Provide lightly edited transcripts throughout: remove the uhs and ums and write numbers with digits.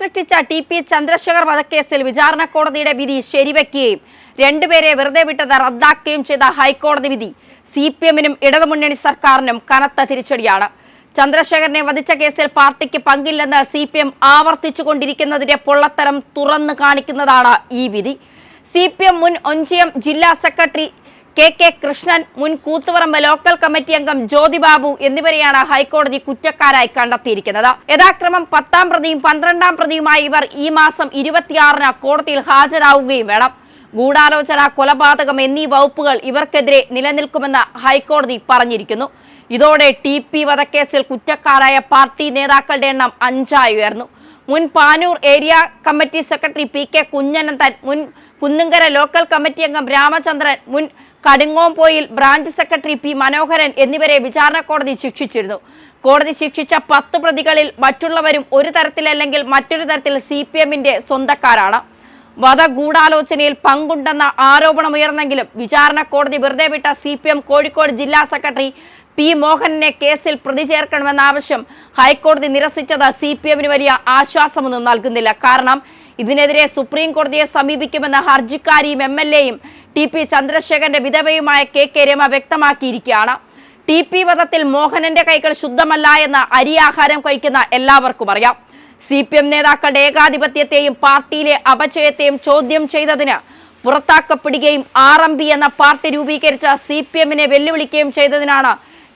സൃഷ്ടിച്ച ടി.പി. ചന്ദ്രശേഖർ വധക്കേസിൽ വിചാരണ കോടതിയുടെ വിധി ശരിവെക്കുകയും രണ്ടുപേരെ വെറുതെ വിട്ടത് റദ്ദാക്കുകയും ചെയ്ത ഹൈക്കോടതി വിധി CPM-നും ഇടതുമുന്നണി സർക്കാരിനും കനത്ത തിരിച്ചടിയാണ്. ചന്ദ്രശേഖരനെ വധിച്ച കേസിൽ പാർട്ടിക്ക് പങ്കില്ലെന്ന് CPM ആവർത്തിച്ചുകൊണ്ടിരിക്കുന്നതിന്റെ പൊള്ളത്തരം തുറന്നു കാണിക്കുന്നതാണ് ഈ വിധി. CPM മുൻ ഒഞ്ചിയം ജില്ലാ സെക്രട്ടറി KK കൃഷ്ണൻ, മുൻ കൂത്തുപറമ്പ് ലോക്കൽ കമ്മിറ്റി അംഗം ജ്യോതിബാബു എന്നിവരെയാണ് ഹൈക്കോടതി കുറ്റക്കാരായി കണ്ടെത്തിയിരിക്കുന്നത്. യഥാക്രമം 10-ാം പ്രതിയും 12-ാം പ്രതിയുമായി ഇവർ ഈ മാസം 26-ന് കോടതിയിൽ ഹാജരാവുകയും വേണം. ഗൂഢാലോചന, കൊലപാതകം എന്നീ വകുപ്പുകൾ ഇവർക്കെതിരെ നിലനിൽക്കുമെന്ന് ഹൈക്കോടതി പറഞ്ഞിരിക്കുന്നു. ഇതോടെ ടി.പി. വധക്കേസിൽ കുറ്റക്കാരായ പാർട്ടി നേതാക്കളുടെ എണ്ണം 5-ആയി ഉയർന്നു. മുൻ Panoor area committee secretary PK Kunhananthan, മുൻ കുന്നുങ്കര ലോക്കൽ കമ്മിറ്റി അംഗം രാമചന്ദ്രൻ, മുൻ Kadungompoyil branch secretary P. Manoharan എന്നിവരെ വിചാരണ കോടതി ശിക്ഷിച്ചിരുന്നു. കോടതി ശിക്ഷിച്ച 10 പ്രതികളിൽ മറ്റുള്ളവരും ഒരു തരത്തിലല്ലെങ്കിൽ മറ്റൊരു തരത്തിൽ CPM-ന്റെ സ്വന്തക്കാരാണ്. വധഗൂഢാലോചനയിൽ പങ്കുണ്ടെന്ന ആരോപണമുയർന്നെങ്കിലും വിചാരണ കോടതി വെറുതെ വിട്ട CPM കോഴിക്കോട് ജില്ലാ സെക്രട്ടറി P. മോഹനനെ കേസിൽ പ്രതി ചേർക്കണമെന്ന ആവശ്യം ഹൈക്കോടതി നിരസിച്ചത് CPM-ന് വലിയ ആശ്വാസമൊന്നും നൽകുന്നില്ല. കാരണം ഇതിനെതിരെ സുപ്രീം കോടതിയെ സമീപിക്കുമെന്ന് ഹർജിക്കാരിയും MLA-യും ടി.പി. ചന്ദ്രശേഖരന്റെ വിധവയുമായ KK രമ വ്യക്തമാക്കിയിരിക്കുകയാണ്. ടി.പി. വധത്തിൽ മോഹനന്റെ കൈകൾ ശുദ്ധമല്ല എന്ന് അരിയാഹാരം കഴിക്കുന്ന എല്ലാവർക്കും അറിയാം. CPM നേതാക്കളുടെ ഏകാധിപത്യത്തെയും പാർട്ടിയിലെ അപചയത്തെയും ചോദ്യം ചെയ്തതിന് പുറത്താക്കപ്പെടുകയും RMP എന്ന പാർട്ടി രൂപീകരിച്ച CPM-നെ വെല്ലുവിളിക്കുകയും ചെയ്തതിനാണ്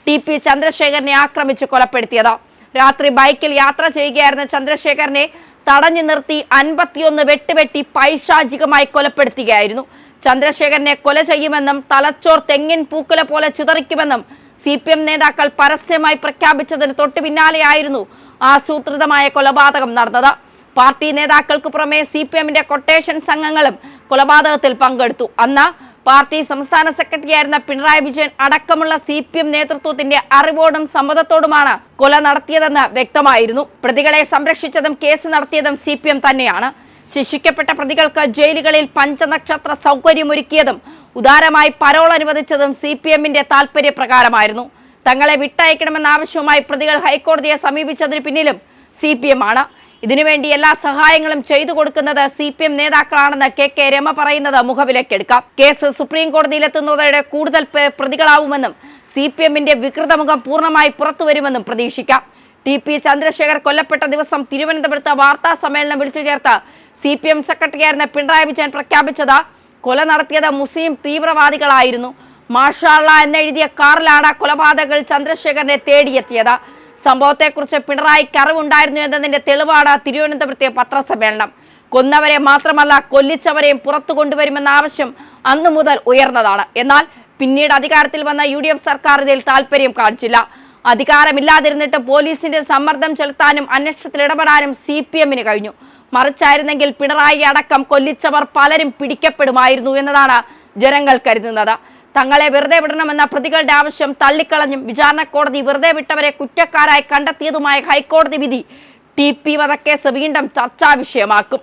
ടി.പി. ചന്ദ്രശേഖരനെ ആക്രമിച്ച് കൊലപ്പെടുത്തിയത്. രാത്രി ബൈക്കിൽ യാത്ര ചെയ്യുകയായിരുന്ന ചന്ദ്രശേഖരനെ തടഞ്ഞു നിർത്തി 51 വെട്ടുവെട്ടി പൈശാചികമായി കൊലപ്പെടുത്തുകയായിരുന്നു. ചന്ദ്രശേഖരനെ കൊല ചെയ്യുമെന്നും തലച്ചോർ തെങ്ങിൻ പൂക്കുല പോലെ ചിതറിക്കുമെന്നും CPM നേതാക്കൾ പരസ്യമായി പ്രഖ്യാപിച്ചതിന് തൊട്ടു പിന്നാലെയായിരുന്നു ആസൂത്രിതമായ കൊലപാതകം നടന്നത്. പാർട്ടി നേതാക്കൾക്ക് പുറമെ CPM-ന്റെ കൊട്ടേഷൻ സംഘങ്ങളും കൊലപാതകത്തിൽ പങ്കെടുത്തു. അന്ന് പാർട്ടി സംസ്ഥാന സെക്രട്ടറിയായിരുന്ന പിണറായി വിജയൻ അടക്കമുള്ള CPM നേതൃത്വത്തിന്റെ അറിവോടും സമ്മതത്തോടുമാണ് കൊല നടത്തിയതെന്ന് വ്യക്തമായിരുന്നു. പ്രതികളെ സംരക്ഷിച്ചതും കേസ് നടത്തിയതും CPM തന്നെയാണ്. ശിക്ഷിക്കപ്പെട്ട പ്രതികൾക്ക് ജയിലുകളിൽ പഞ്ചനക്ഷത്ര സൗകര്യമൊരുക്കിയതും ഉദാരമായി പരോൾ അനുവദിച്ചതും CPM-ന്റെ താൽപര്യപ്രകാരമായിരുന്നു. തങ്ങളെ വിട്ടയക്കണമെന്ന ആവശ്യവുമായി പ്രതികൾ ഹൈക്കോടതിയെ സമീപിച്ചതിന് പിന്നിലും CPM-ആണ്. ഇതിനുവേണ്ടി എല്ലാ സഹായങ്ങളും ചെയ്തു കൊടുക്കുന്നത് CPM നേതാക്കളാണെന്ന് KK രമ പറയുന്നത് മുഖവിലക്കെടുക്കാം. കേസ് സുപ്രീം കോടതിയിലെത്തുന്നതോടെ കൂടുതൽ പ്രതികളാവുമെന്നും CPM-ന്റെ വികൃതമുഖം പൂർണ്ണമായി പുറത്തുവരുമെന്നും പ്രതീക്ഷിക്കാം. ടി.പി. ചന്ദ്രശേഖർ കൊല്ലപ്പെട്ട ദിവസം തിരുവനന്തപുരത്ത് വാർത്താ സമ്മേളനം വിളിച്ചു ചേർത്ത് CPM സെക്രട്ടറിയായിരുന്ന പിണറായി വിജയൻ പ്രഖ്യാപിച്ചത് കൊല നടത്തിയത് മുസ്ലിം തീവ്രവാദികളായിരുന്നു. മാഷാള്ള എന്നെഴുതിയ കാറിലാണ് കൊലപാതകങ്ങൾ ചന്ദ്രശേഖരനെ തേടിയെത്തിയത്. സംഭവത്തെക്കുറിച്ച് പിണറായിക്ക് അറിവുണ്ടായിരുന്നു എന്നതിന്റെ തെളിവാണ് തിരുവനന്തപുരത്തെ പത്രസമ്മേളനം. കൊന്നവരെ മാത്രമല്ല കൊല്ലിച്ചവരെയും പുറത്തു കൊണ്ടുവരുമെന്ന ആവശ്യം അന്നു മുതൽ ഉയർന്നതാണ്. എന്നാൽ പിന്നീട് അധികാരത്തിൽ വന്ന UDF സർക്കാർ ഇതിൽ താല്പര്യം കാണിച്ചില്ല. അധികാരമില്ലാതിരുന്നിട്ട് പോലീസിന്റെ സമ്മർദ്ദം ചെലുത്താനും അന്വേഷണത്തിൽ ഇടപെടാനും CPM-ന് കഴിഞ്ഞു. മറിച്ചായിരുന്നെങ്കിൽ പിണറായി അടക്കം കൊല്ലിച്ചവർ പലരും പിടിക്കപ്പെടുമായിരുന്നു എന്നതാണ് ജനങ്ങൾ കരുതുന്നത്. തങ്ങളെ വെറുതെ വിടണമെന്ന പ്രതികളുടെ ആവശ്യം തള്ളിക്കളഞ്ഞും വിചാരണ കോടതി വെറുതെ വിട്ടവരെ കുറ്റക്കാരായി കണ്ടെത്തിയതുമായ ഹൈക്കോടതി വിധി ടി.പി. വധക്കേസ് വീണ്ടും ചർച്ചാ വിഷയമാക്കും.